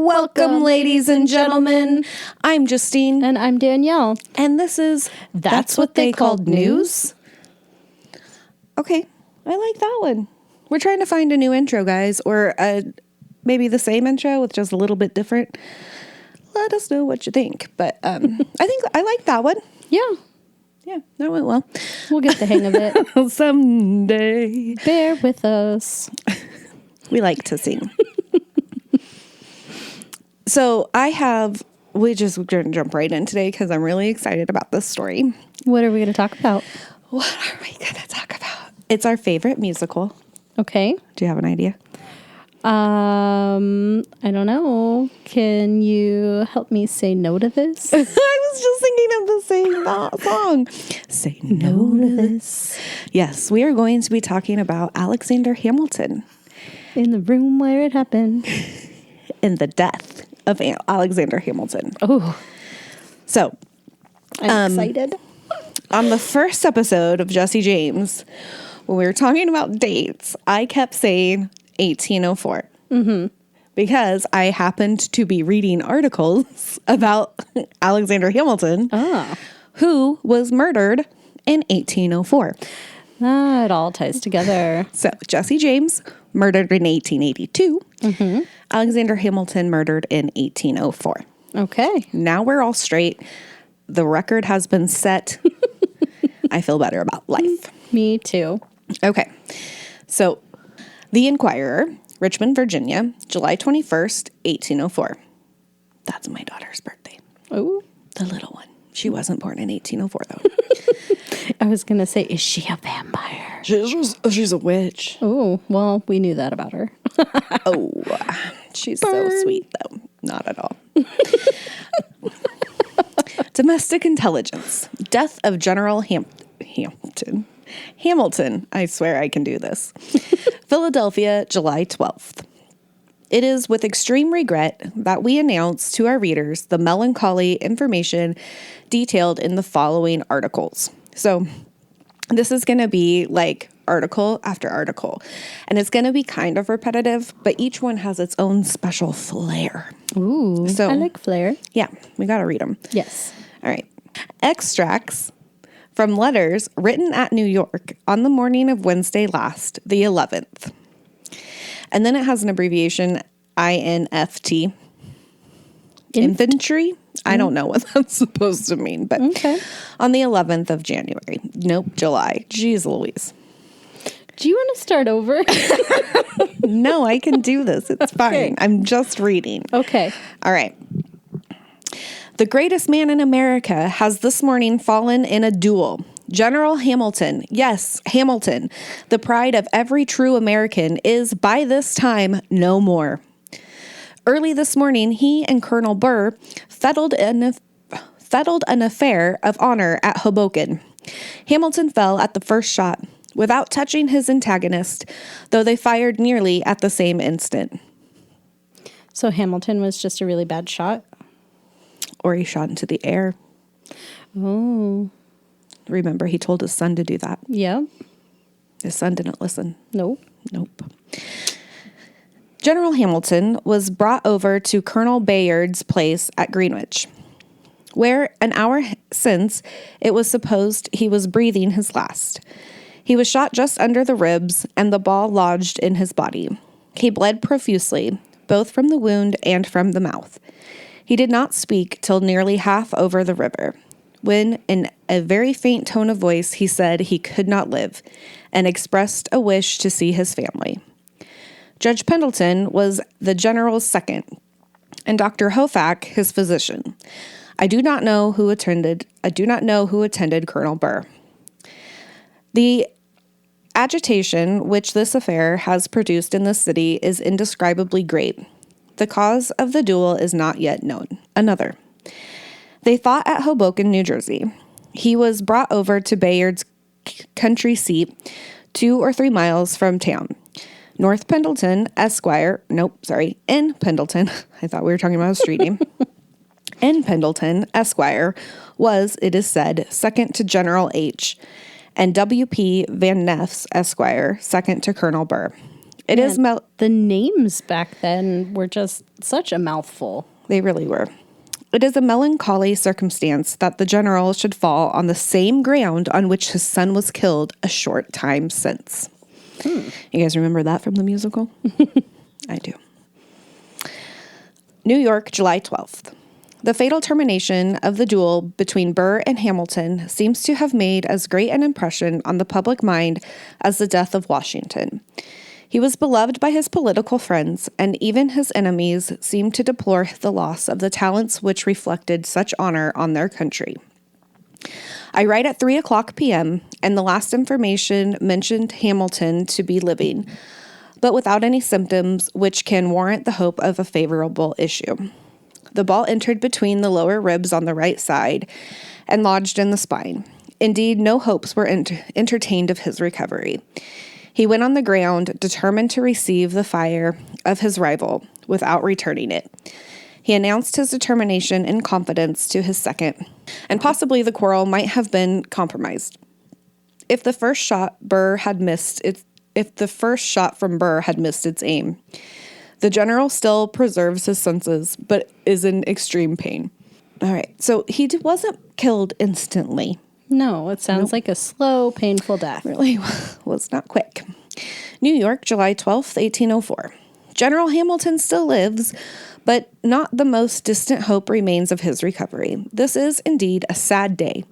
Welcome, ladies and gentlemen. I'm Justine. And I'm Danielle. And this is That's What They Called News. Okay, I like that one. We're trying to find a new intro, guys, or maybe the same intro with just a little bit different. Let us know what you think. But I think I like that one. Yeah, that went well. We'll get the hang of it. Someday. Bear with us. We like to sing. So we're going to jump right in today because I'm really excited about this story. What are we going to talk about? What are we going to talk about? It's our favorite musical. Okay. Do you have an idea? I don't know. Can you help me say no to this? I was just thinking of the same song. Say no to this. Yes, we are going to be talking about Alexander Hamilton. In the room where it happened. In the death of Alexander Hamilton. Oh. So. I'm excited. On the first episode of Jesse James, when we were talking about dates, I kept saying 1804. Mm-hmm. Because I happened to be reading articles about Alexander Hamilton, who was murdered in 1804. It all ties together. So Jesse James murdered in 1882. Mm-hmm. Alexander Hamilton murdered in 1804. Okay. Now we're all straight. The record has been set. I feel better about life. Me too. Okay. So The Inquirer, Richmond, Virginia, July 21st, 1804. That's my daughter's birthday. Oh. The little one. She wasn't born in 1804, though. I was going to say, is she a vampire? She's a witch. Oh, well, we knew that about her. She's so sweet, though. Not at all. Domestic intelligence. Death of General Hamilton. Hamilton. I swear I can do this. Philadelphia, July 12th. It is with extreme regret that we announce to our readers the melancholy information detailed in the following articles. So this is going to be like article after article, and it's going to be kind of repetitive, but each one has its own special flair. Ooh, so I like flair. Yeah, we got to read them. Yes. All right. Extracts from letters written at New York on the morning of Wednesday last, the 11th. And then it has an abbreviation, INFT. Infantry? I don't know what that's supposed to mean, but on the 11th of January. Nope, July. Jeez Louise. Do you want to start over? No, I can do this. It's fine. Okay. I'm just reading. Okay. All right. The greatest man in America has this morning fallen in a duel. General Hamilton, yes, Hamilton, the pride of every true American, is by this time no more. Early this morning, he and Colonel Burr settled an affair of honor at Hoboken. Hamilton fell at the first shot, without touching his antagonist, though they fired nearly at the same instant. So Hamilton was just a really bad shot? Or he shot into the air. Oh. Remember, he told his son to do that. Yeah. His son didn't listen. Nope. General Hamilton was brought over to Colonel Bayard's place at Greenwich, where an hour since it was supposed he was breathing his last. He was shot just under the ribs, and the ball lodged in his body. He bled profusely, both from the wound and from the mouth. He did not speak till nearly half over the river, when, in a very faint tone of voice, he said he could not live, and expressed a wish to see his family. Judge Pendleton was the general's second, and Dr. Hofack his physician. I do not know who attended Colonel Burr. The agitation which this affair has produced in the city is indescribably great. The cause of the duel is not yet known. Another. They fought at Hoboken, New Jersey. He was brought over to Bayard's country seat, 2 or 3 miles from town. North Pendleton, Esquire, in Pendleton. I thought we were talking about a street name. N. Pendleton, Esquire, was, it is said, second to General H., and W.P. Van Ness, Esquire, second to Colonel Burr. It is the names back then were just such a mouthful. They really were. It is a melancholy circumstance that the general should fall on the same ground on which his son was killed a short time since. You guys remember that from the musical? I do. New York, July 12th. The fatal termination of the duel between Burr and Hamilton seems to have made as great an impression on the public mind as the death of Washington. He was beloved by his political friends, and even his enemies seemed to deplore the loss of the talents which reflected such honor on their country. I write at 3:00 p.m., and the last information mentioned Hamilton to be living, but without any symptoms which can warrant the hope of a favorable issue. The ball entered between the lower ribs on the right side and lodged in the spine. Indeed, no hopes were entertained of his recovery. He went on the ground, determined to receive the fire of his rival without returning it. He announced his determination in confidence to his second, and possibly the quarrel might have been compromised. If the first shot from Burr had missed its aim, the general still preserves his senses, but is in extreme pain. All right, so he wasn't killed instantly. No, it sounds like a slow, painful death. Really was not quick. New York, July 12th, 1804. General Hamilton still lives, but not the most distant hope remains of his recovery. This is indeed a sad day.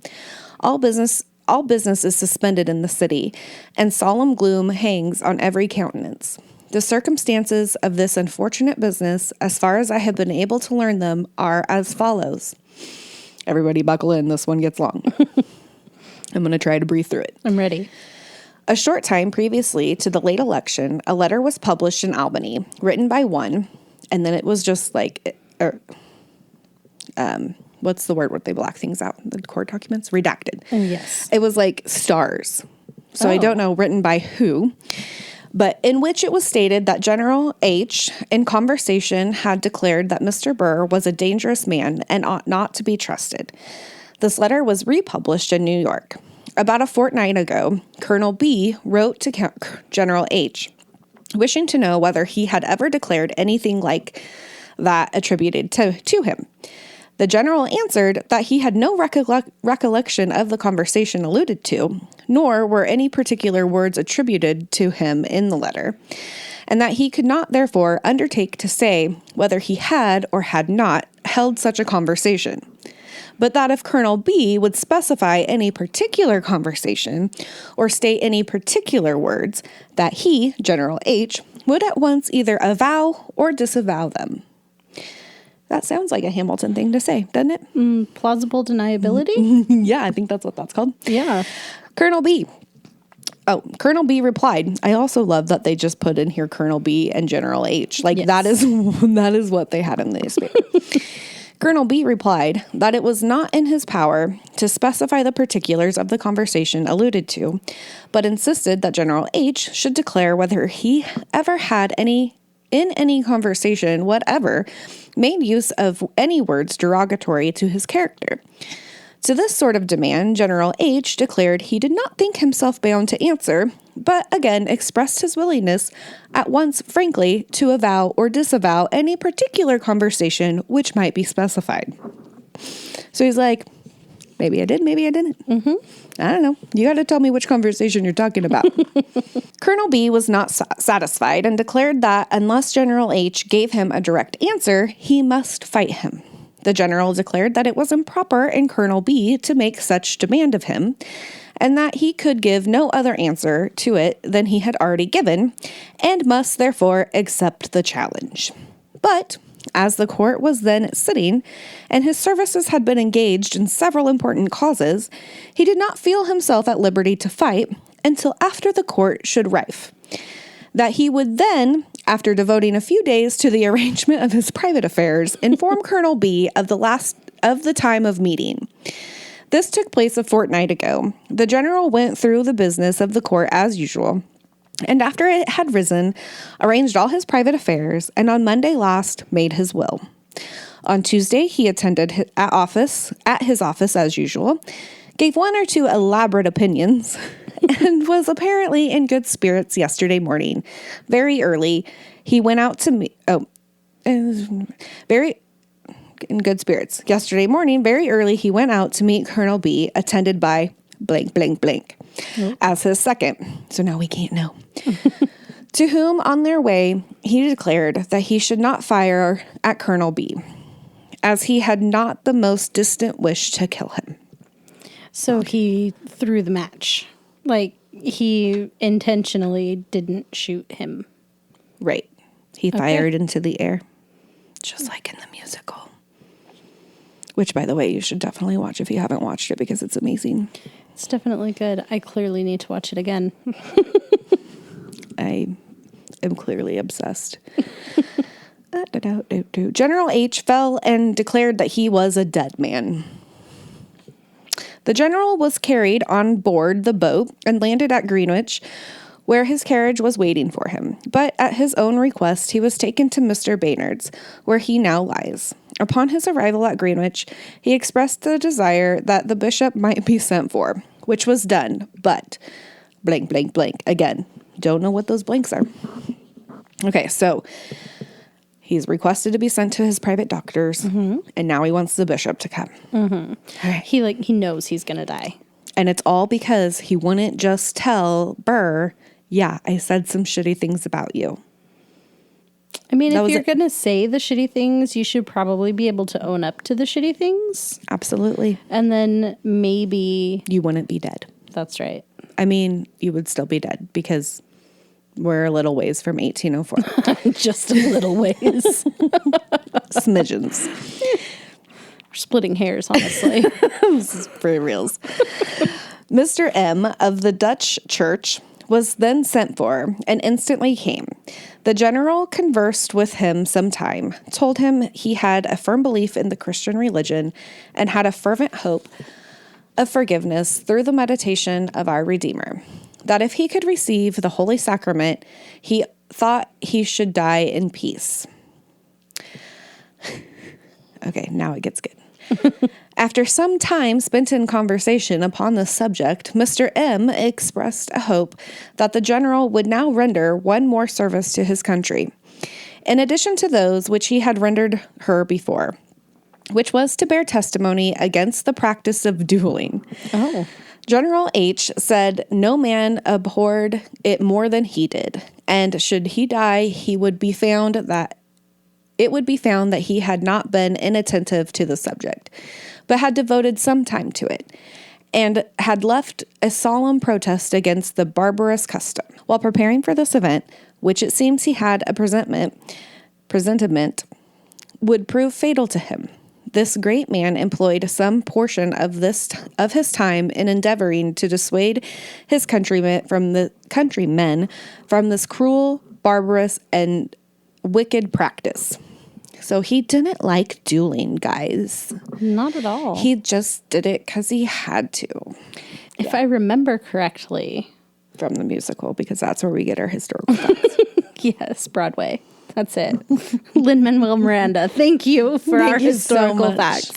All business is suspended in the city, and solemn gloom hangs on every countenance. The circumstances of this unfortunate business, as far as I have been able to learn them, are as follows. Everybody buckle in, this one gets long. I'm going to try to breathe through it. I'm ready. A short time previously to the late election, a letter was published in Albany, written by one, and then it was just like, what's the word where they black things out? The court documents? Redacted. Yes. It was like stars. So I don't know written by who, but in which it was stated that General H, in conversation, had declared that Mr. Burr was a dangerous man and ought not to be trusted. This letter was republished in New York. About a fortnight ago, Colonel B wrote to General H, wishing to know whether he had ever declared anything like that attributed to him. The general answered that he had no recollection of the conversation alluded to, nor were any particular words attributed to him in the letter, and that he could not therefore undertake to say whether he had or had not held such a conversation, but that if Colonel B would specify any particular conversation or state any particular words, that he, General H, would at once either avow or disavow them. That sounds like a Hamilton thing to say, doesn't it? Plausible deniability? Yeah, I think that's what that's called. Yeah. Colonel B replied. I also love that they just put in here Colonel B and General H. Like, yes. that is what they had in the newspaper. Colonel B replied that it was not in his power to specify the particulars of the conversation alluded to, but insisted that General H should declare whether he ever had in any conversation whatever made use of any words derogatory to his character. To this sort of demand, General H declared he did not think himself bound to answer, but again expressed his willingness at once frankly to avow or disavow any particular conversation which might be specified. So he's like, maybe I did, maybe I didn't. I don't know. You got to tell me which conversation you're talking about. Colonel B was not satisfied and declared that unless General H gave him a direct answer, he must fight him. The general declared that it was improper in Colonel B to make such demand of him, and that he could give no other answer to it than he had already given, and must therefore accept the challenge. But as the court was then sitting, and his services had been engaged in several important causes, he did not feel himself at liberty to fight until after the court should rife. That he would then, after devoting a few days to the arrangement of his private affairs, inform Colonel B of the time of meeting. This took place a fortnight ago. The general went through the business of the court as usual, and after it had risen, arranged all his private affairs, and on Monday last made his will. On Tuesday, he attended at his office as usual, gave one or two elaborate opinions, and was apparently in good spirits yesterday morning. Very early, he went out to meet... very in good spirits. Yesterday morning, very early, he went out to meet Colonel B, attended by blank, blank, blank, as his second. So now we can't know. To whom, on their way, he declared that he should not fire at Colonel B, as he had not the most distant wish to kill him. So he threw the match. Like, he intentionally didn't shoot him. Right. He fired into the air, just like in the musical. Which, by the way, you should definitely watch if you haven't watched it, because it's amazing. It's definitely good. I clearly need to watch it again. I am clearly obsessed. General H fell and declared that he was a dead man. The general was carried on board the boat and landed at Greenwich, where his carriage was waiting for him. But at his own request, he was taken to Mr. Baynard's, where he now lies. Upon his arrival at Greenwich, he expressed the desire that the bishop might be sent for, which was done, but blank, blank, blank. Again, don't know what those blanks are. Okay, so he's requested to be sent to his private doctors, and now he wants the bishop to come. Right. He knows he's going to die. And it's all because he wouldn't just tell Burr, yeah, I said some shitty things about you. I mean, if you're going to say the shitty things, you should probably be able to own up to the shitty things. Absolutely. And then maybe... You wouldn't be dead. That's right. I mean, you would still be dead because we're a little ways from 1804. Just a little ways. Smidgens. We're splitting hairs, honestly. This is for reals. Mr. M of the Dutch church was then sent for and instantly came. The general conversed with him some time, told him he had a firm belief in the Christian religion and had a fervent hope of forgiveness through the meditation of our Redeemer, that if he could receive the Holy Sacrament, he thought he should die in peace. Okay, now it gets good. After some time spent in conversation upon this subject, Mr. M expressed a hope that the general would now render one more service to his country, in addition to those which he had rendered her before, which was to bear testimony against the practice of dueling. Oh. General H said no man abhorred it more than he did, and should he die, it would be found that he had not been inattentive to the subject, but had devoted some time to it, and had left a solemn protest against the barbarous custom. While preparing for this event, which it seems he had a presentiment would prove fatal to him, this great man employed some portion of his time in endeavoring to dissuade his countrymen from this cruel, barbarous, and wicked practice. So he didn't like dueling, guys. Not at all. He just did it because he had to. If I remember correctly. From the musical, because that's where we get our historical facts. Yes, Broadway. That's it. Lin-Manuel Miranda. Thank you for our historical facts.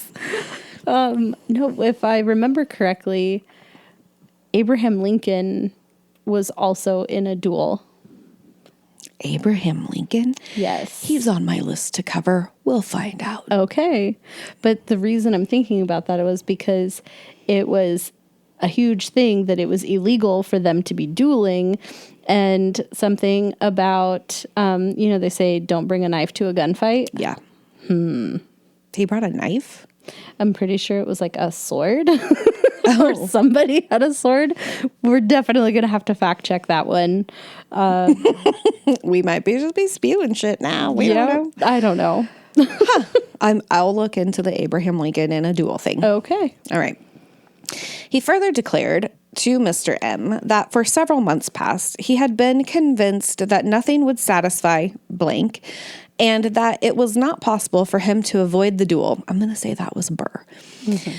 No, if I remember correctly, Abraham Lincoln was also in a duel. Abraham Lincoln? Yes. He's on my list to cover. We'll find out. Okay. But the reason I'm thinking about that was because it was a huge thing that it was illegal for them to be dueling, and something about, they say don't bring a knife to a gunfight. Yeah. He brought a knife? I'm pretty sure it was like a sword. Or somebody had a sword. We're definitely going to have to fact check that one. We might just be spewing shit now. We don't know. I don't know. I'll look into the Abraham Lincoln in a duel thing. Okay. All right. He further declared to Mr. M that for several months past, he had been convinced that nothing would satisfy blank, and that it was not possible for him to avoid the duel. I'm going to say that was Burr. Mm-hmm.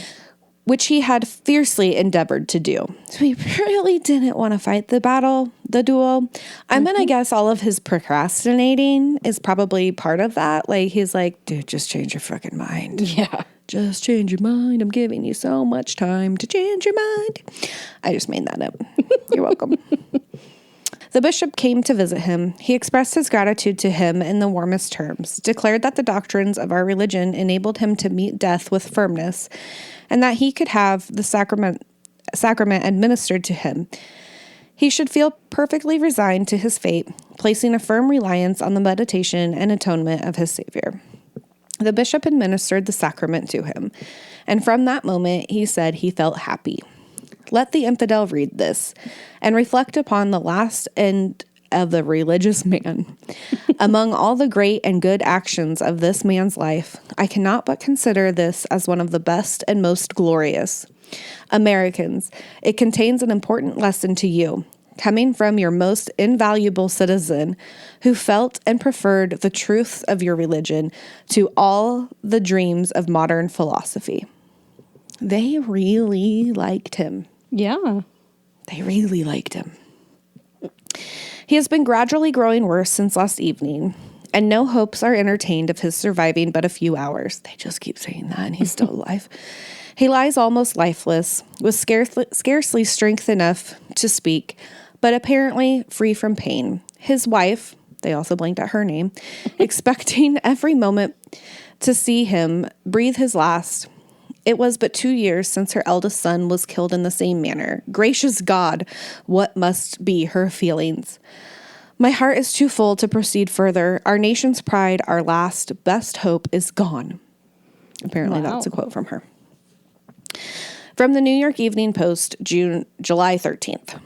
Which he had fiercely endeavored to do. So he really didn't want to fight the duel. I'm going to guess all of his procrastinating is probably part of that. Like, he's like, dude, just change your fucking mind. Yeah. Just change your mind. I'm giving you so much time to change your mind. I just made that up. You're welcome. The bishop came to visit him. He expressed his gratitude to him in the warmest terms, declared that the doctrines of our religion enabled him to meet death with firmness, and that he could have the sacrament administered to him. He should feel perfectly resigned to his fate, placing a firm reliance on the meditation and atonement of his Savior. The bishop administered the sacrament to him, and from that moment he said he felt happy. Let the infidel read this and reflect upon the last end of the religious man. Among all the great and good actions of this man's life, I cannot but consider this as one of the best and most glorious. Americans, it contains an important lesson to you, coming from your most invaluable citizen who felt and preferred the truths of your religion to all the dreams of modern philosophy. They really liked him. Yeah. They really liked him. He has been gradually growing worse since last evening, and no hopes are entertained of his surviving but a few hours. They just keep saying that, and he's still alive. He lies almost lifeless, with scarcely strength enough to speak, but apparently free from pain. His wife, they also blanked at her name, expecting every moment to see him breathe his last. It was but 2 years since her eldest son was killed in the same manner. Gracious God, what must be her feelings? My heart is too full to proceed further. Our nation's pride, our last, best hope is gone. Apparently That's a quote from her. From the New York Evening Post, July 13th.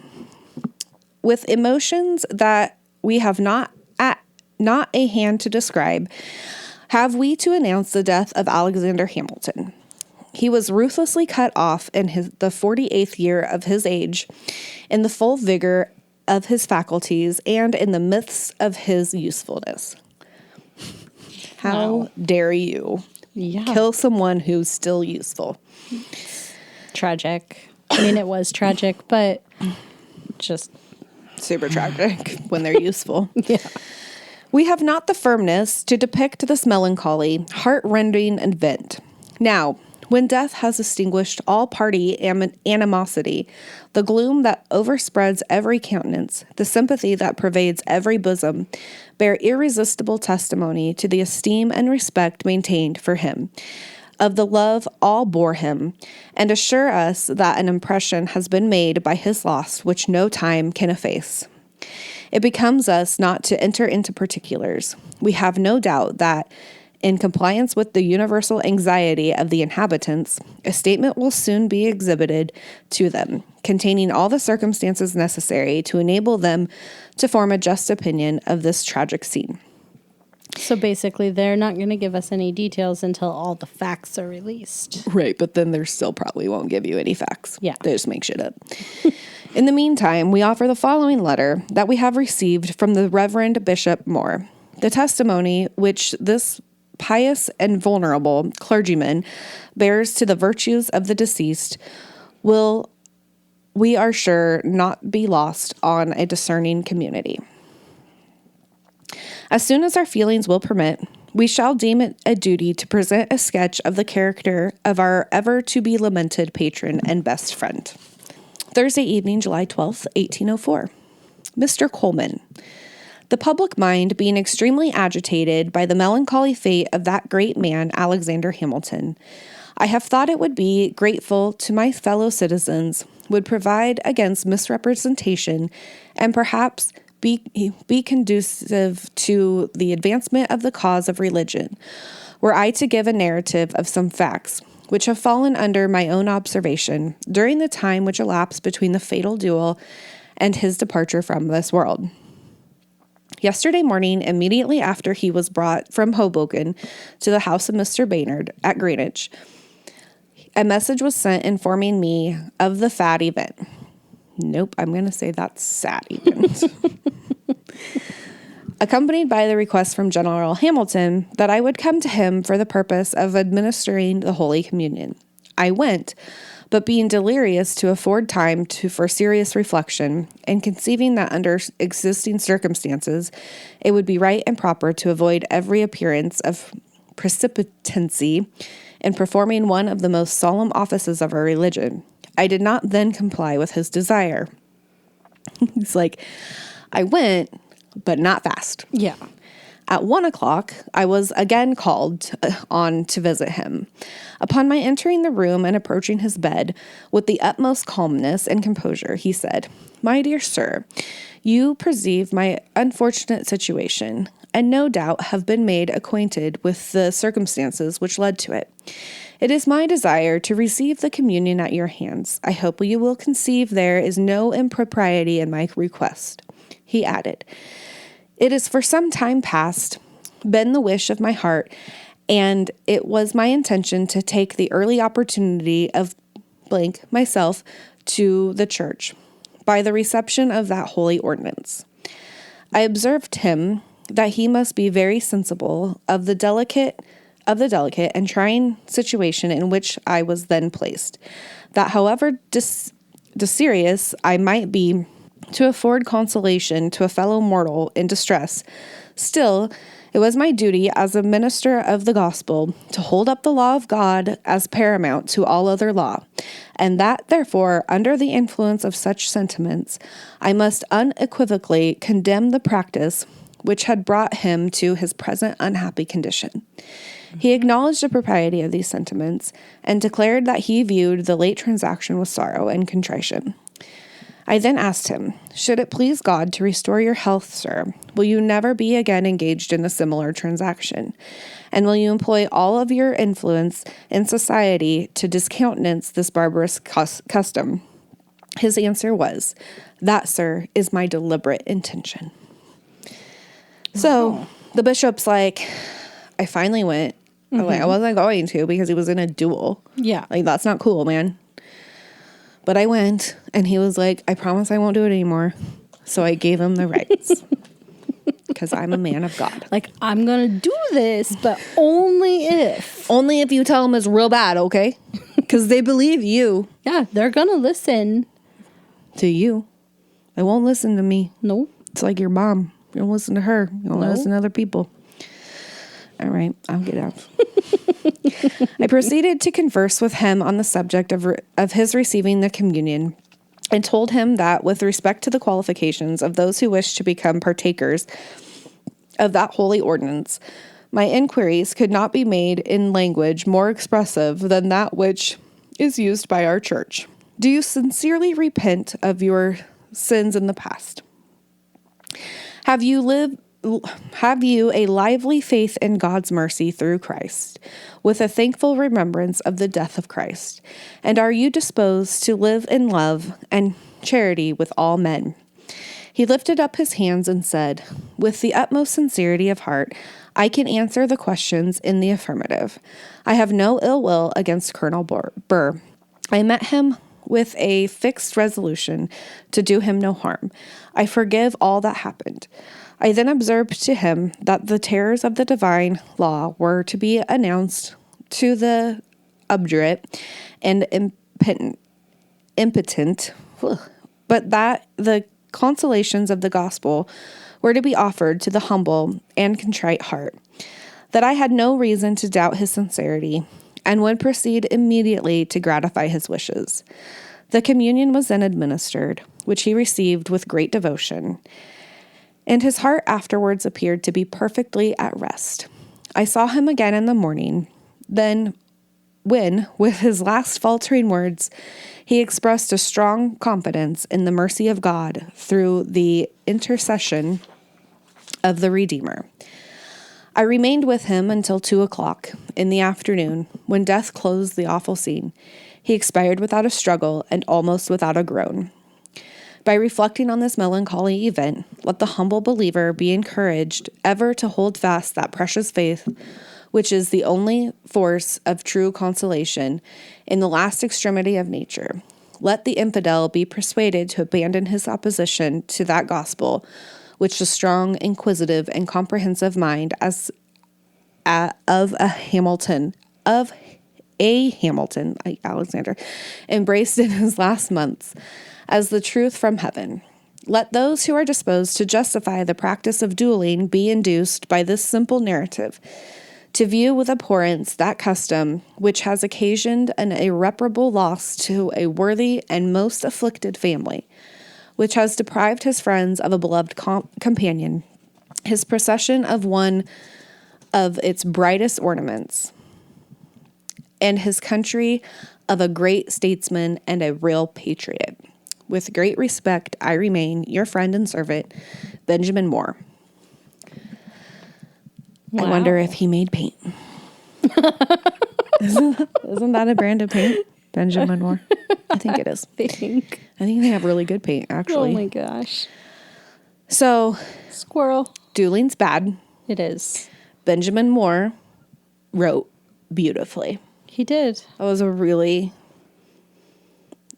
With emotions that we have not a hand to describe, have we to announce the death of Alexander Hamilton. He was ruthlessly cut off in the 48th year of his age, in the full vigor of his faculties, and in the midst of his usefulness. How dare you kill someone who's still useful? Tragic. I mean, it was tragic, but just super tragic when they're useful. Yeah. We have not the firmness to depict this melancholy, heart-rending event. Now, when death has extinguished all party animosity, the gloom that overspreads every countenance, the sympathy that pervades every bosom, bear irresistible testimony to the esteem and respect maintained for him, of the love all bore him, and assure us that an impression has been made by his loss which no time can efface. It becomes us not to enter into particulars. We have no doubt that, in compliance with the universal anxiety of the inhabitants, a statement will soon be exhibited to them, containing all the circumstances necessary to enable them to form a just opinion of this tragic scene. So basically, they're not going to give us any details until all the facts are released. Right, but then they still probably won't give you any facts. Yeah. They just make shit up. In the meantime, we offer the following letter that we have received from the Reverend Bishop Moore. The testimony which this pious and vulnerable clergyman bears to the virtues of the deceased will, we are sure, not be lost on a discerning community. As soon as our feelings will permit, we shall deem it a duty to present a sketch of the character of our ever-to-be lamented patron and best friend. Thursday evening, July 12th, 1804. Mr. Coleman. The public mind being extremely agitated by the melancholy fate of that great man, Alexander Hamilton, I have thought it would be grateful to my fellow citizens, would provide against misrepresentation, and perhaps be conducive to the advancement of the cause of religion, were I to give a narrative of some facts which have fallen under my own observation during the time which elapsed between the fatal duel and his departure from this world. Yesterday morning, immediately after he was brought from Hoboken to the house of Mr. Baynard at Greenwich, a message was sent informing me of the sad event. Nope, I'm going to say that's sad event. Accompanied by the request from General Hamilton that I would come to him for the purpose of administering the Holy Communion. I went, but being delirious to afford time for serious reflection, and conceiving that under existing circumstances it would be right and proper to avoid every appearance of precipitancy in performing one of the most solemn offices of our religion. I did not then comply with his desire. He's like, I went, but not fast. Yeah. At 1:00, I was again called on to visit him. Upon my entering the room and approaching his bed, with the utmost calmness and composure, he said, "My dear sir, you perceive my unfortunate situation, and no doubt have been made acquainted with the circumstances which led to it. It is my desire to receive the communion at your hands. I hope you will conceive there is no impropriety in my request." He added, "It is for some time past been the wish of my heart, and it was my intention to take the early opportunity of myself to the church by the reception of that holy ordinance. I observed him that he must be very sensible of the delicate and trying situation in which I was then placed, that however desirous I might be to afford consolation to a fellow mortal in distress, still it was my duty as a minister of the gospel to hold up the law of God as paramount to all other law, and that therefore, under the influence of such sentiments, I must unequivocally condemn the practice which had brought him to his present unhappy condition. He acknowledged the propriety of these sentiments, and declared that he viewed the late transaction with sorrow and contrition. I then asked him, "Should it please God to restore your health, sir, will you never be again engaged in a similar transaction? And will you employ all of your influence in society to discountenance this barbarous custom?" His answer was, "That, sir, is my deliberate intention." So the bishop's like, I finally went. Like, I wasn't going to because he was in a duel. Yeah. Like, that's not cool, man. But I went, and he was like, "I promise I won't do it anymore." So I gave him the rights because I'm a man of God. Like, I'm going to do this, but only if. Only if you tell them it's real bad, okay? Because they believe you. Yeah, they're going to listen. To you. They won't listen to me. No. It's like your mom. You don't listen to her. You don't No. listen to other people. All right, I'll get out. I proceeded to converse with him on the subject of his receiving the communion, and told him that with respect to the qualifications of those who wish to become partakers of that holy ordinance, my inquiries could not be made in language more expressive than that which is used by our church. Do you sincerely repent of your sins in the past? Have you a lively faith in God's mercy through Christ, with a thankful remembrance of the death of Christ? And are you disposed to live in love and charity with all men? He lifted up his hands and said, "With the utmost sincerity of heart, I can answer the questions in the affirmative. I have no ill will against Colonel Burr. I met him with a fixed resolution to do him no harm. I forgive all that happened." I then observed to him that the terrors of the divine law were to be announced to the obdurate and impotent, but that the consolations of the gospel were to be offered to the humble and contrite heart, that I had no reason to doubt his sincerity, and would proceed immediately to gratify his wishes. The communion was then administered, which he received with great devotion, and his heart afterwards appeared to be perfectly at rest. I saw him again in the morning, then when, with his last faltering words, he expressed a strong confidence in the mercy of God through the intercession of the Redeemer. I remained with him until 2:00 in the afternoon, when death closed the awful scene. He expired without a struggle and almost without a groan. By reflecting on this melancholy event, let the humble believer be encouraged ever to hold fast that precious faith, which is the only force of true consolation in the last extremity of nature. Let the infidel be persuaded to abandon his opposition to that gospel, which the strong, inquisitive, and comprehensive mind of Hamilton, Alexander, embraced in his last months as the truth from heaven. Let those who are disposed to justify the practice of dueling be induced by this simple narrative to view with abhorrence that custom which has occasioned an irreparable loss to a worthy and most afflicted family, which has deprived his friends of a beloved companion, his procession of one of its brightest ornaments, and his country of a great statesman and a real patriot. With great respect, I remain your friend and servant, Benjamin Moore. Wow. I wonder if he made paint. Isn't that a brand of paint? Benjamin Moore? I think it is. I think they have really good paint, actually. Oh my gosh. So, squirrel. Dueling's bad. It is. Benjamin Moore wrote beautifully. He did. That was a really,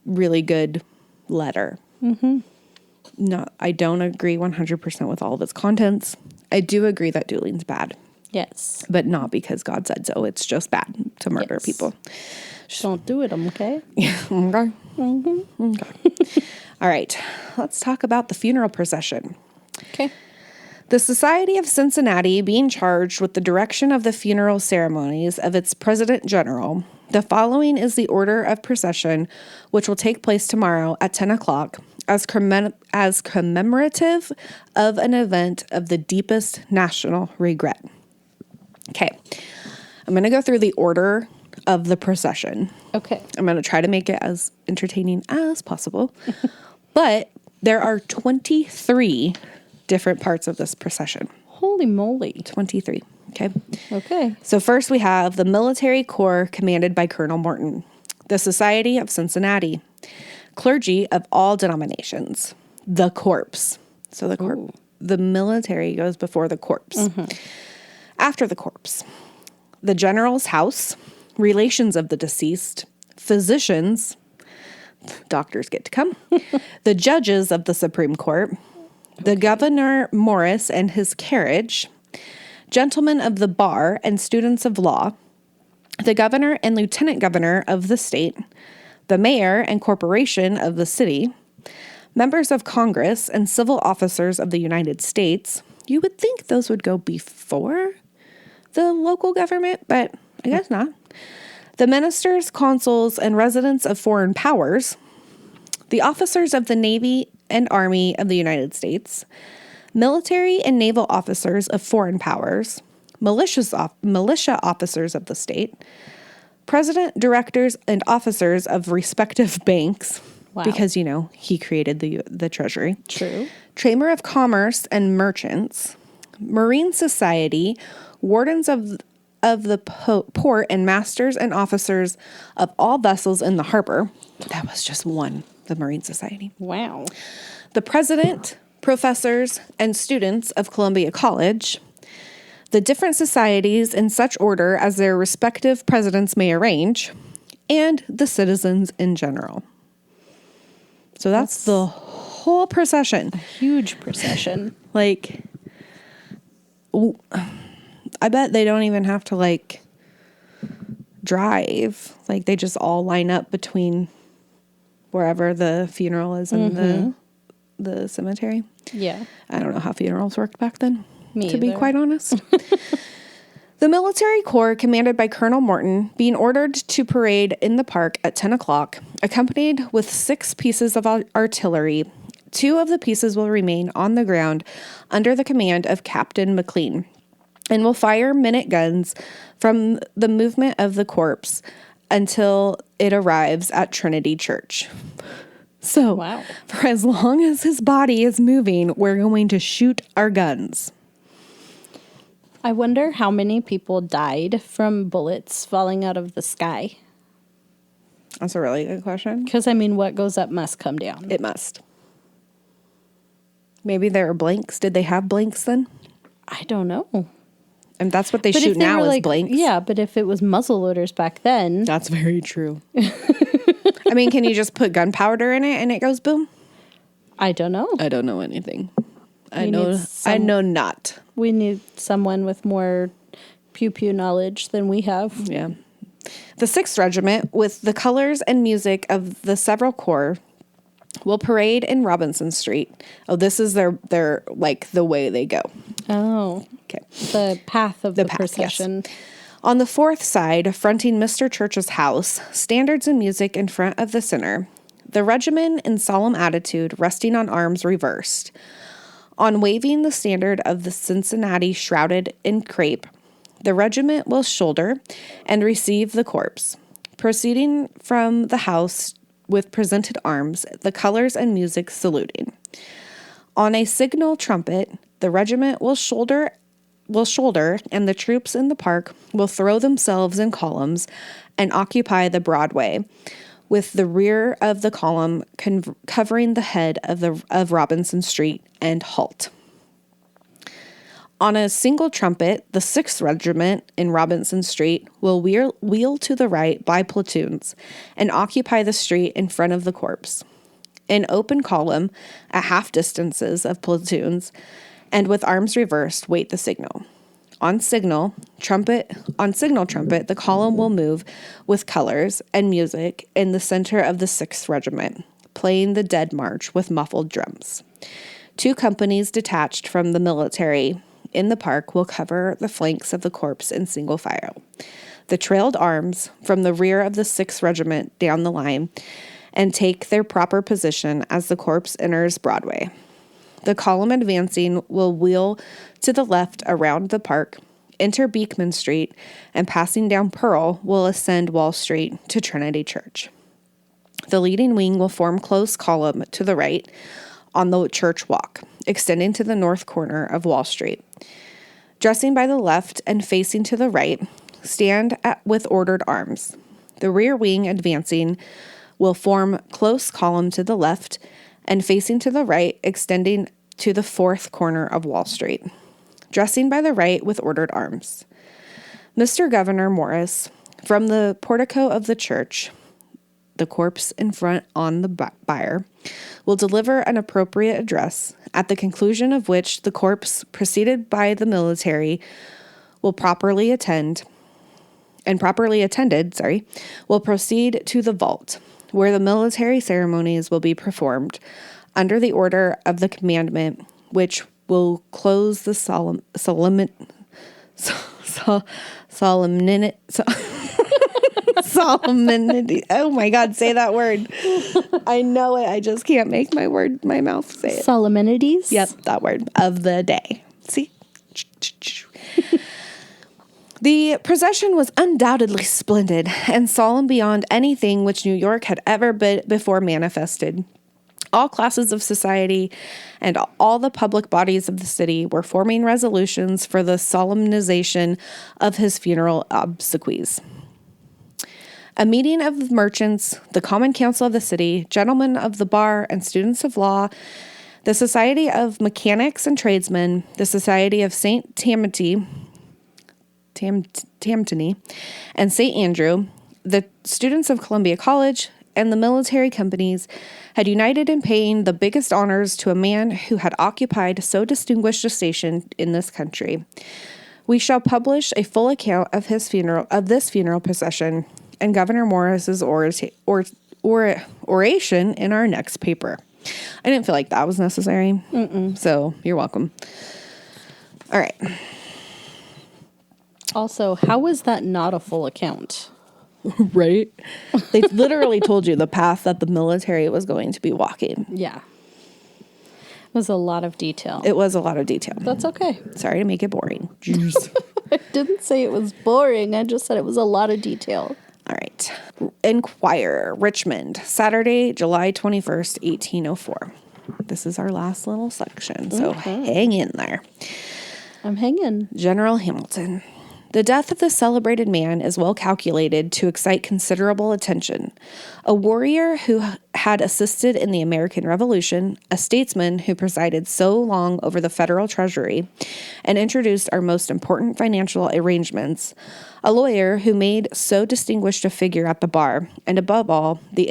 really good letter. Mm-hmm. No, I don't agree 100% with all of its contents. I do agree that dueling's bad. Yes. But not because God said so. It's just bad to murder people. Just don't do it, okay? Yeah. Okay. Mm-hmm. Okay. All right. Let's talk about the funeral procession. Okay. The Society of Cincinnati being charged with the direction of the funeral ceremonies of its President General, the following is the order of procession, which will take place tomorrow at 10 o'clock as commemorative of an event of the deepest national regret. Okay. I'm going to go through the order of the procession. Okay. I'm going to try to make it as entertaining as possible. But there are 23 different parts of this procession. Holy moly. 23. Okay. Okay. So first we have the military corps commanded by Colonel Morton, the Society of Cincinnati, clergy of all denominations, the corpse. So the military goes before the corpse. Mm-hmm. After the corpse, the general's house, relations of the deceased, physicians, doctors get to come, the judges of the Supreme Court, the Governor Morris and his carriage, gentlemen of the bar and students of law, the governor and lieutenant governor of the state, the mayor and corporation of the city, members of Congress and civil officers of the United States. You would think those would go before the local government, but I guess not. The ministers, consuls, and residents of foreign powers, the officers of the Navy and Army of the United States, military and naval officers of foreign powers, militia officers of the state, president, directors, and officers of respective banks, because, he created the treasury. True. Chamber of Commerce and merchants, Marine Society, wardens of the port, and masters and officers of all vessels in the harbor. That was just one, the Marine Society. Wow. The president, professors, and students of Columbia College, the different societies in such order as their respective presidents may arrange, and the citizens in general. So that's the whole procession. A huge procession. I bet they don't even have to drive. They just all line up between wherever the funeral is in the cemetery. Yeah. I don't know how funerals worked back then, Me to either. be quite honest. The military corps, commanded by Colonel Morton, being ordered to parade in the park at 10 o'clock, accompanied with 6 pieces of artillery. 2 of the pieces will remain on the ground under the command of Captain McLean and will fire minute guns from the movement of the corpse until it arrives at Trinity Church. So, for as long as his body is moving, we're going to shoot our guns. I wonder how many people died from bullets falling out of the sky. That's a really good question. Because, what goes up must come down. It must. Maybe there are blanks. Did they have blanks then? I don't know. And that's what they shoot now is blanks. Yeah, but if it was muzzle loaders back then. That's very true. Can you just put gunpowder in it and it goes boom? I don't know. I don't know anything. I know not. We need someone with more pew-pew knowledge than we have. Yeah. The 6th Regiment, with the colors and music of the several corps, will parade in Robinson Street. Oh, this is their the way they go. Oh. Okay. The path of the path, procession. Yes. On the fourth side, fronting Mr. Church's house, standards and music in front of the center. The regimen in solemn attitude, resting on arms reversed. On waving the standard of the Cincinnati shrouded in crape, the regiment will shoulder and receive the corpse. Proceeding from the house with presented arms, the colors and music saluting. On a signal trumpet, the regiment will shoulder, and the troops in the park will throw themselves in columns and occupy the Broadway, with the rear of the column covering the head of Robinson Street, and halt. On a single trumpet, the 6th Regiment in Robinson Street will wheel to the right by platoons and occupy the street in front of the corpse. In open column, at half distances of platoons, and with arms reversed, wait the signal. On signal trumpet, the column will move with colors and music in the center of the 6th Regiment, playing the Dead March with muffled drums. 2 companies detached from the military in the park will cover the flanks of the corpse in single file. The trailed arms from the rear of the 6th Regiment down the line and take their proper position as the corpse enters Broadway. The column advancing will wheel to the left around the park, enter Beekman Street, and passing down Pearl will ascend Wall Street to Trinity Church. The leading wing will form close column to the right on the church walk, extending to the north corner of Wall Street. Dressing by the left and facing to the right, stand with ordered arms. The rear wing advancing will form close column to the left and facing to the right, extending to the fourth corner of Wall Street. Dressing by the right with ordered arms. Mr. Governor Morris, from the portico of the church, the corpse in front on the bier, will deliver an appropriate address, at the conclusion of which the corpse, preceded by the military, will properly attended, will proceed to the vault, where the military ceremonies will be performed, under the order of the commandment, which will close the solemnity. Oh my God, say that word. I know it. I just can't make my mouth say it. Solemnities? Yep, that word of the day. See? The procession was undoubtedly splendid and solemn beyond anything which New York had ever before manifested. All classes of society and all the public bodies of the city were forming resolutions for the solemnization of his funeral obsequies. A meeting of merchants, the Common Council of the city, gentlemen of the bar and students of law, the Society of Mechanics and Tradesmen, the Society of St. Tammany, and St. Andrew, the students of Columbia College, and the military companies had united in paying the biggest honors to a man who had occupied so distinguished a station in this country. We shall publish a full account of this funeral procession and Governor Morris's oration in our next paper. I didn't feel like that was necessary, so you're welcome. All right. Also, how was that not a full account? Right? They literally told you the path that the military was going to be walking. Yeah. It was a lot of detail. It was a lot of detail. That's okay. Sorry to make it boring. I didn't say it was boring. I just said it was a lot of detail. All right. Enquirer, Richmond, Saturday, July 21st, 1804. This is our last little section, so hang in there. I'm hanging. General Hamilton. The death of this celebrated man is well calculated to excite considerable attention. A warrior who had assisted in the American Revolution, a statesman who presided so long over the federal treasury and introduced our most important financial arrangements, a lawyer who made so distinguished a figure at the bar, and above all, the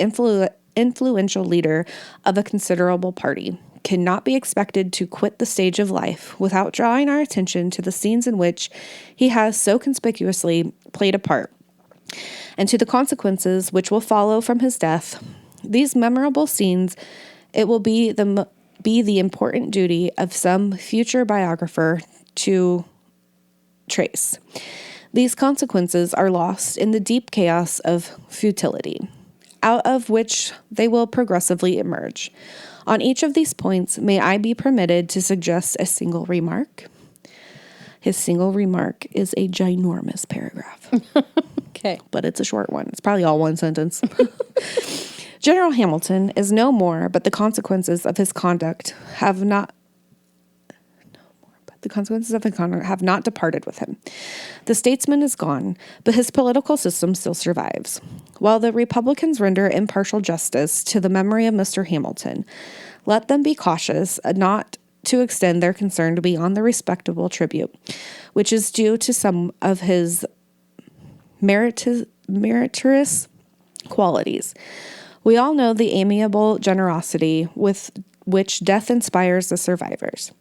influential leader of a considerable party, cannot be expected to quit the stage of life without drawing our attention to the scenes in which he has so conspicuously played a part, and to the consequences which will follow from his death. These memorable scenes it will be the important duty of some future biographer to trace. These consequences are lost in the deep chaos of futility, out of which they will progressively emerge. On each of these points, may I be permitted to suggest a single remark? His single remark is a ginormous paragraph. Okay. But it's a short one. It's probably all one sentence. General Hamilton is no more, but the consequences of his conduct have not departed with him. The statesman is gone, but his political system still survives. While the Republicans render impartial justice to the memory of Mr. Hamilton, let them be cautious not to extend their concern beyond the respectable tribute, which is due to some of his meritorious qualities. We all know the amiable generosity with which death inspires the survivors.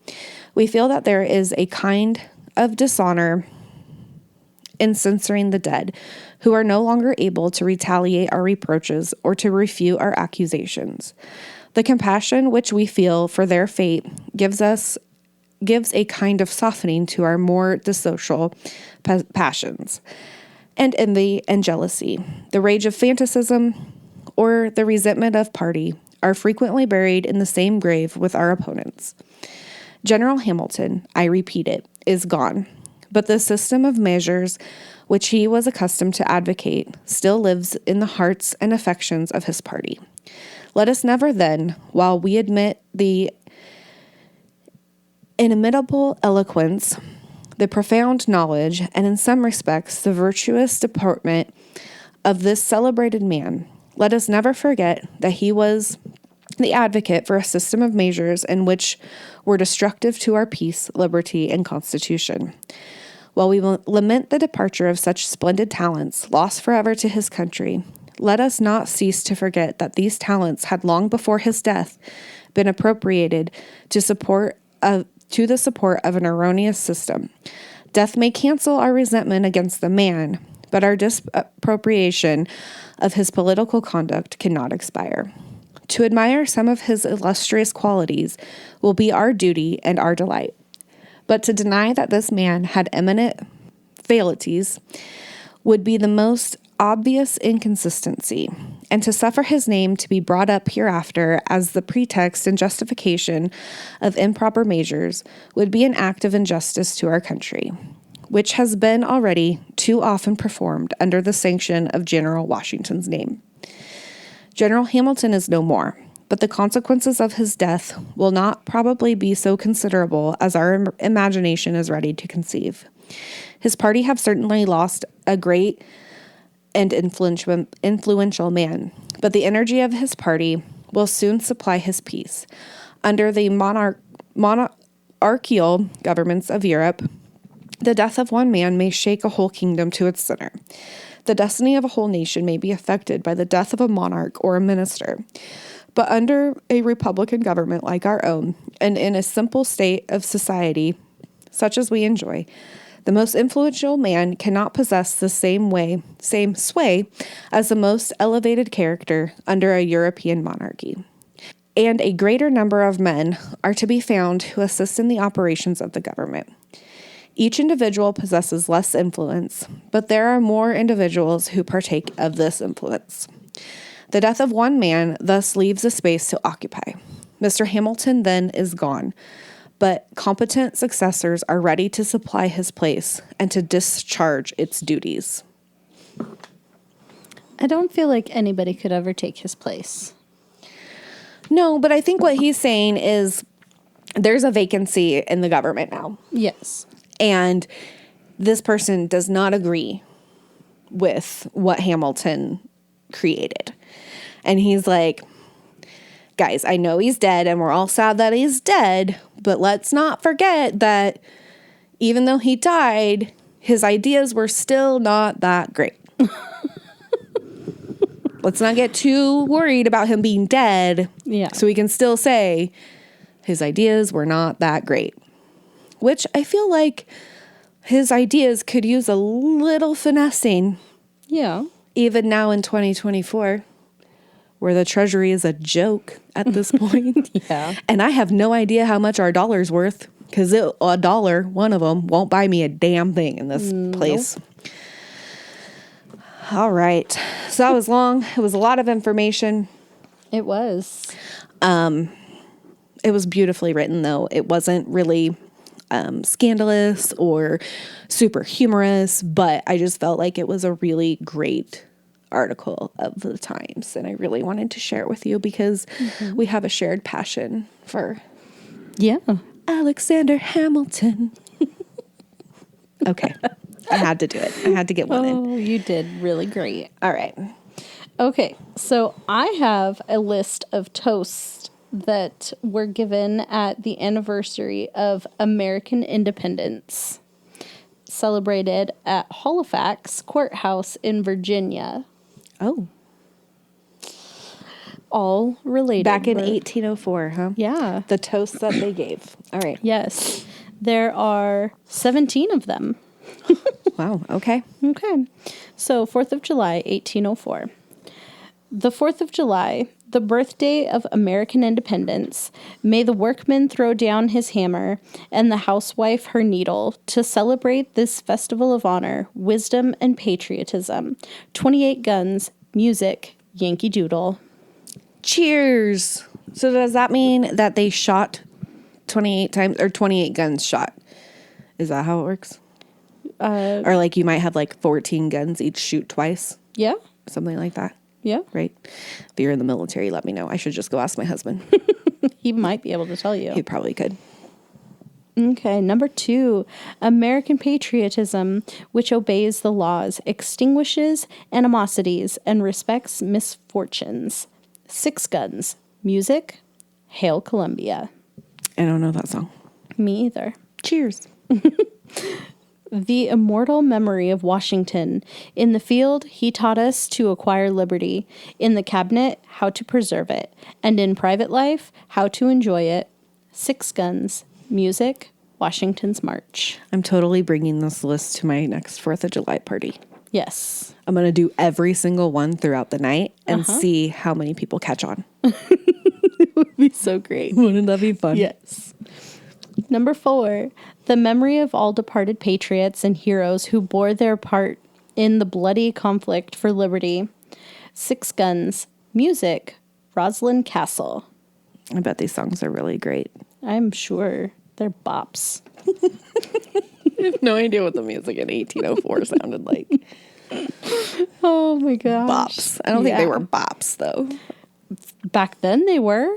We feel that there is a kind of dishonor in censoring the dead, who are no longer able to retaliate our reproaches or to refute our accusations. The compassion which we feel for their fate gives a kind of softening to our more dissocial passions, and envy and jealousy, the rage of fanaticism, or the resentment of party are frequently buried in the same grave with our opponents. General Hamilton, I repeat it, is gone, but the system of measures which he was accustomed to advocate still lives in the hearts and affections of his party. Let us never then, while we admit the inimitable eloquence, the profound knowledge, and in some respects the virtuous deportment of this celebrated man, let us never forget that he was the advocate for a system of measures in which were destructive to our peace, liberty, and constitution. While we lament the departure of such splendid talents, lost forever to his country, let us not cease to forget that these talents had long before his death been appropriated to the support of an erroneous system. Death may cancel our resentment against the man, but our disapprobation of his political conduct cannot expire. To admire some of his illustrious qualities will be our duty and our delight. But to deny that this man had eminent faculties would be the most obvious inconsistency, and to suffer his name to be brought up hereafter as the pretext and justification of improper measures would be an act of injustice to our country, which has been already too often performed under the sanction of General Washington's name. General Hamilton is no more, but the consequences of his death will not probably be so considerable as our imagination is ready to conceive. His party have certainly lost a great and influential man, but the energy of his party will soon supply his peace. Under the monarchical governments of Europe, the death of one man may shake a whole kingdom to its center. The destiny of a whole nation may be affected by the death of a monarch or a minister. But under a republican government like our own, and in a simple state of society such as we enjoy, the most influential man cannot possess the same sway as the most elevated character under a European monarchy. And a greater number of men are to be found who assist in the operations of the government. Each individual possesses less influence, but there are more individuals who partake of this influence. The death of one man thus leaves a space to occupy. Mr. Hamilton then is gone, but competent successors are ready to supply his place and to discharge its duties. I don't feel like anybody could ever take his place. No, but I think what he's saying is there's a vacancy in the government now. Yes. And this person does not agree with what Hamilton created. And he's like, guys, I know he's dead and we're all sad that he's dead, but let's not forget that even though he died, his ideas were still not that great. Let's not get too worried about him being dead. Yeah. So we can still say his ideas were not that great. Which I feel like his ideas could use a little finessing. Yeah. Even now in 2024, where the treasury is a joke at this point. Yeah. And I have no idea how much our dollar's worth. Because $1, one of them, won't buy me a damn thing in this place. Nope. All right. So that was long. It was a lot of information. It was. It was beautifully written, though. It wasn't really scandalous or super humorous, but I just felt like it was a really great article of the times, and I really wanted to share it with you because we have a shared passion for Alexander Hamilton. Okay. I had to do it. I had to get one in. Oh, you did really great. All right. Okay, so I have a list of toasts that were given at the anniversary of American independence, celebrated at Halifax Courthouse in Virginia. Oh. All related. Back in 1804, huh? Yeah. The toasts that they gave. All right. Yes. There are 17 of them. Wow. Okay. Okay. So 4th of July, 1804. The 4th of July, the birthday of American independence, may the workman throw down his hammer and the housewife her needle to celebrate this festival of honor, wisdom, and patriotism. 28 guns, music, Yankee Doodle. Cheers. So does that mean that they shot 28 times or 28 guns shot? Is that how it works? Or like you might have like 14 guns each shoot twice? Yeah. Something like that. Yeah. Right. If you're in the military, let me know. I should just go ask my husband. He might be able to tell you. He probably could. Okay, number 2, American patriotism, which obeys the laws, extinguishes animosities, and respects misfortunes. 6 guns, music, Hail Columbia. I don't know that song. Me either. Cheers. The immortal memory of Washington. In the field, he taught us to acquire liberty. In the cabinet, how to preserve it. And in private life, how to enjoy it. 6 guns, music, Washington's March. I'm totally bringing this list to my next 4th of July party. Yes. I'm going to do every single one throughout the night and see how many people catch on. It would be so great. Wouldn't that be fun? Yes. Number 4, the memory of all departed patriots and heroes who bore their part in the bloody conflict for liberty. 6 guns, music, Roslyn Castle. I bet these songs are really great. I'm sure they're bops. I have no idea what the music in 1804 sounded like. Oh my gosh. Bops. I don't think they were bops, though. Back then they were.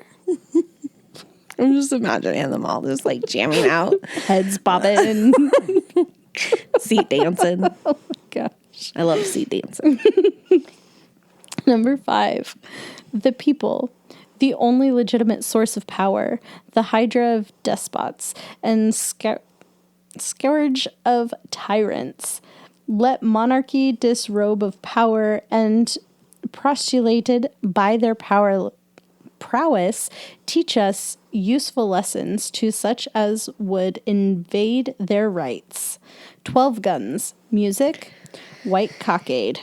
I'm just imagining them all just like jamming out. Heads bobbing. Seat dancing. Oh my gosh. I love seat dancing. Number 5, the people. The only legitimate source of power, the hydra of despots, and scourge of tyrants. Let monarchy disrobe of power and postulated by their prowess teach us useful lessons to such as would invade their rights. 12 guns, music, white cockade.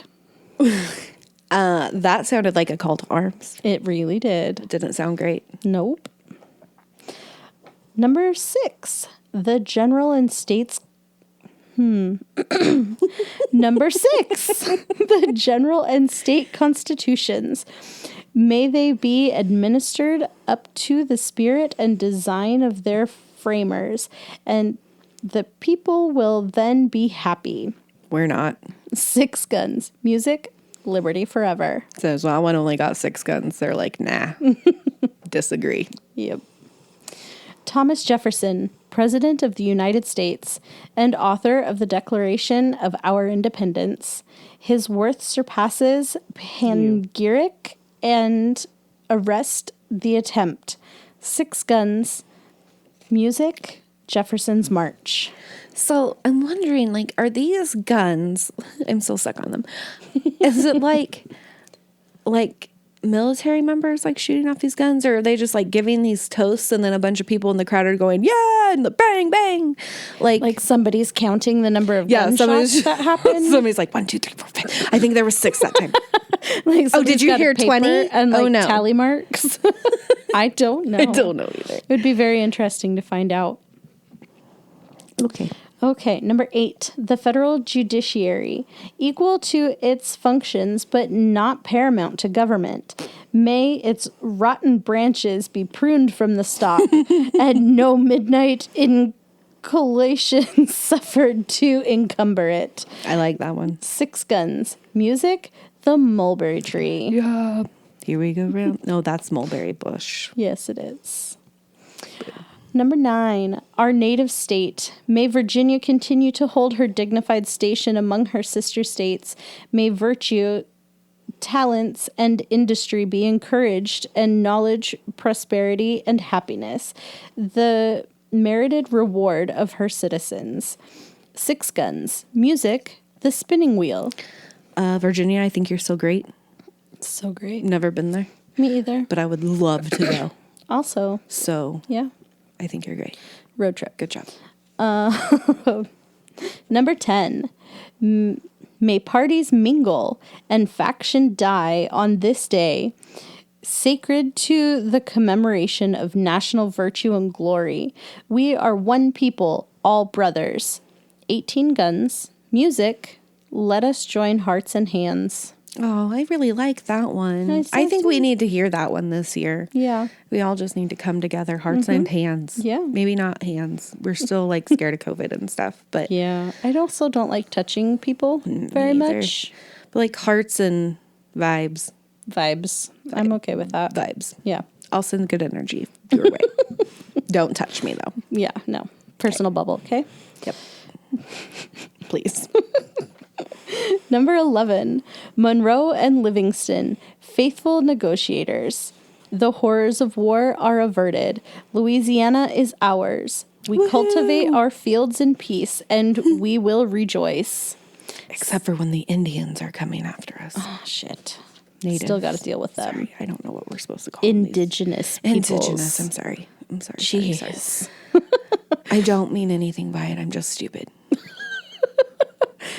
That sounded like a call to arms. It really did. It didn't sound great. Nope. Number 6, the General and States. Number 6, the General and State Constitutions. May they be administered up to the spirit and design of their framers, and the people will then be happy. We're not. 6 guns, music, liberty forever. Says, well, one only got 6 guns. They're like, nah. Disagree. Yep. Thomas Jefferson, President of the United States and author of the Declaration of Our Independence. His worth surpasses panegyric and arrest the attempt. 6 guns, music, Jefferson's March. So I'm wondering, like, are these guns, I'm so stuck on them. Is it like military members like shooting off these guns, or are they just like giving these toasts and then a bunch of people in the crowd are going, yeah, and the bang, bang. Like somebody's counting the number of gunshots that happened. Somebody's like 1, 2, 3, 4, 5. I think there were 6 that time. Like, oh, did you hear 20? And like no. tally marks. I don't know. I don't know either. It would be very interesting to find out. Okay. Okay, number 8, the federal judiciary, equal to its functions but not paramount to government. May its rotten branches be pruned from the stalk, and no midnight inculation suffered to encumber it. I like that one. 6 guns, music, the mulberry tree. Yeah. Here we go round. No, that's mulberry bush. Yes, it is. Number 9, our native state. May Virginia continue to hold her dignified station among her sister states. May virtue, talents, and industry be encouraged, and knowledge, prosperity, and happiness, the merited reward of her citizens. 6 guns, music, the spinning wheel. Virginia, I think you're so great. So great. Never been there, Me either. but I would love to go. Also, So yeah, I think you're great. road trip. Good job. Number 10, may parties mingle and faction die on this day, sacred to the commemoration of national virtue and glory. We are one people, all brothers. 18 guns, music, let us join hearts and hands. Oh, I really like that one. I think we need to hear that one this year. Yeah. We all just need to come together, hearts and hands. Yeah. Maybe not hands. We're still like scared of COVID and stuff, but Yeah. I also don't like touching people very neither. much. But like hearts and vibes. Vibes. I'm okay with that. Vibes. Yeah. I'll send good energy your way. Don't touch me though. Yeah. No. Personal bubble. Okay. Yep. Please. Number 11, Monroe and Livingston, faithful negotiators. The horrors of war are averted. Louisiana is ours. We cultivate our fields in peace, and we will rejoice. Except for when the Indians are coming after us. Oh, shit. Natives. Still got to deal with them. Sorry, I don't know what we're supposed to call them. Indigenous peoples. Indigenous. I'm sorry. Sorry. Jeez. I don't mean anything by it. I'm just stupid.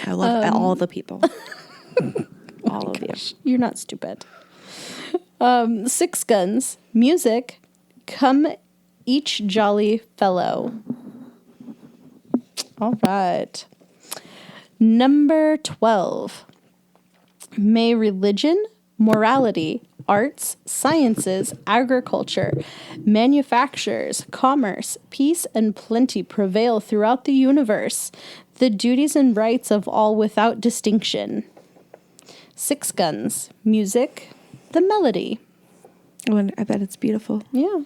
I love all the people. All of you. You're not stupid. 6 guns, music, come each jolly fellow. All right. Number 12. May religion, morality, arts, sciences, agriculture, manufactures, commerce, peace, and plenty prevail throughout the universe. The duties and rights of all without distinction. 6 guns, music, the melody. I bet it's beautiful. Yeah.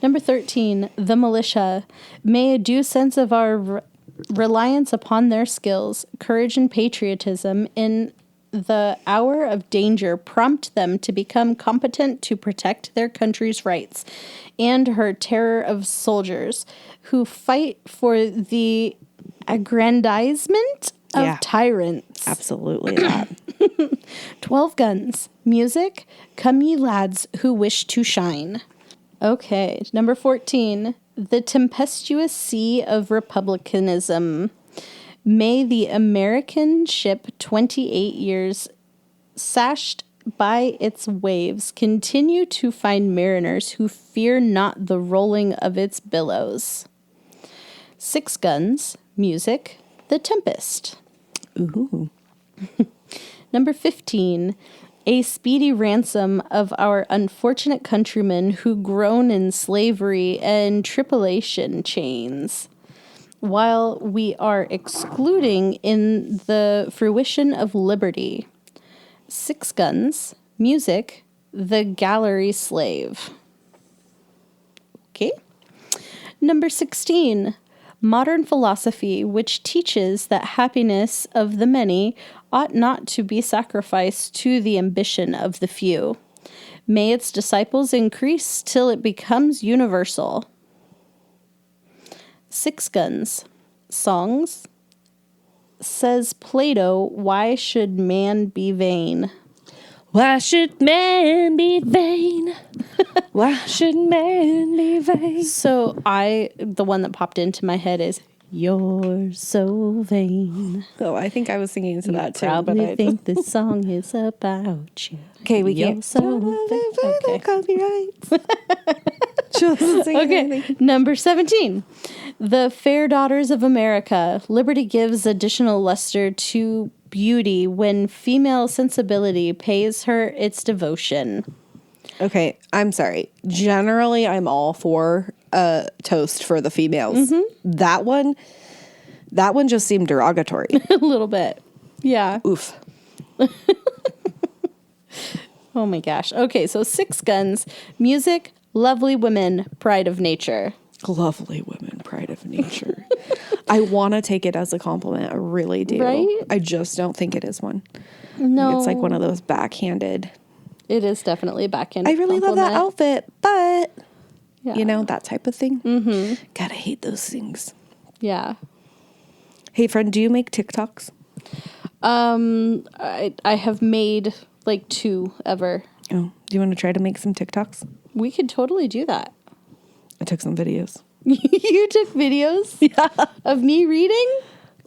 Number 13, the militia. May a due sense of our reliance upon their skills, courage, and patriotism in the hour of danger prompt them to become competent to protect their country's rights and her terror of soldiers who fight for the aggrandizement of tyrants. Absolutely that. 12 guns, music, come ye lads who wish to shine. Okay, number 14, the tempestuous sea of republicanism. May the American ship 28 years sashed by its waves continue to find mariners who fear not the rolling of its billows. 6 guns, music, the Tempest. Ooh. Number 15, a speedy ransom of our unfortunate countrymen who groan in slavery and tribulation chains, while we are excluding in the fruition of liberty. 6 guns, music, the gallery slave. Okay. Number 16, modern philosophy, which teaches that happiness of the many ought not to be sacrificed to the ambition of the few. May its disciples increase till it becomes universal. 6 guns, songs. Says Plato, why should man be vain? Why should man be vain? Why should man be vain? So the one that popped into my head is, you're so vain. Oh, I think I was singing to that too. Probably think this song is about you. Okay, we You're can't. so vain. Copyrights. She wasn't singing anything. Okay, number 17. The fair daughters of America. Liberty gives additional luster to beauty when female sensibility pays her its devotion. Okay, I'm sorry. Generally, I'm all for a toast for the females. That one just seemed derogatory. A little bit. Yeah. Oof. Oh my gosh. Okay, so 6 guns. Music, lovely women, pride of nature. Lovely women, pride of nature. I want to take it as a compliment. I really do. Right? I just don't think it is one. No. It's like one of those backhanded. It is definitely a backhanded I really love that outfit, but Yeah. you know, that type of thing. God, I hate those things. Yeah. Hey, friend, do you make TikToks? I have made like 2 ever. Oh, do you want to try to make some TikToks? We could totally do that. I took some videos. You took videos of me reading?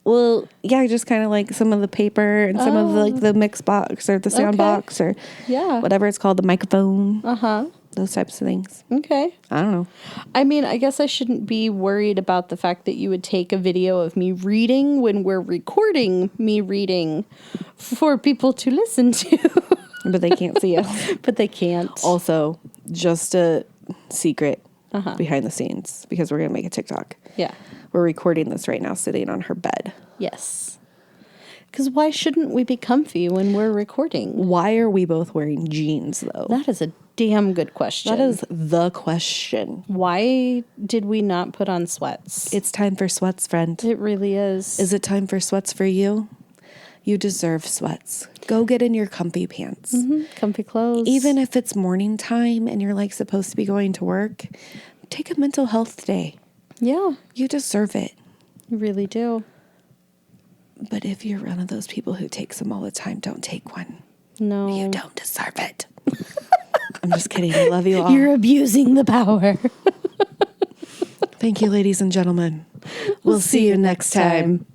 Well, yeah, just kind of like some of the paper and some of like the mix box or the sound box or whatever it's called, the microphone. Those types of things. Okay. I don't know. I mean, I guess I shouldn't be worried about the fact that you would take a video of me reading when we're recording me reading for people to listen to. But they can't see us. But they can't. Also, just a secret behind the scenes because we're going to make a TikTok. Yeah. We're recording this right now sitting on her bed. Yes. Because why shouldn't we be comfy when we're recording? Why are we both wearing jeans, though? That is a damn good question. That is the question. Why did we not put on sweats? It's time for sweats, friend. It really is. Is it time for sweats for you? You deserve sweats. Go get in your comfy pants. Comfy clothes. Even if it's morning time and you're like supposed to be going to work, take a mental health day. Yeah. You deserve it. You really do. But if you're one of those people who takes them all the time, don't take one. No. You don't deserve it. I'm just kidding. I love you all. You're abusing the power. Thank you, ladies and gentlemen. We'll see you next time.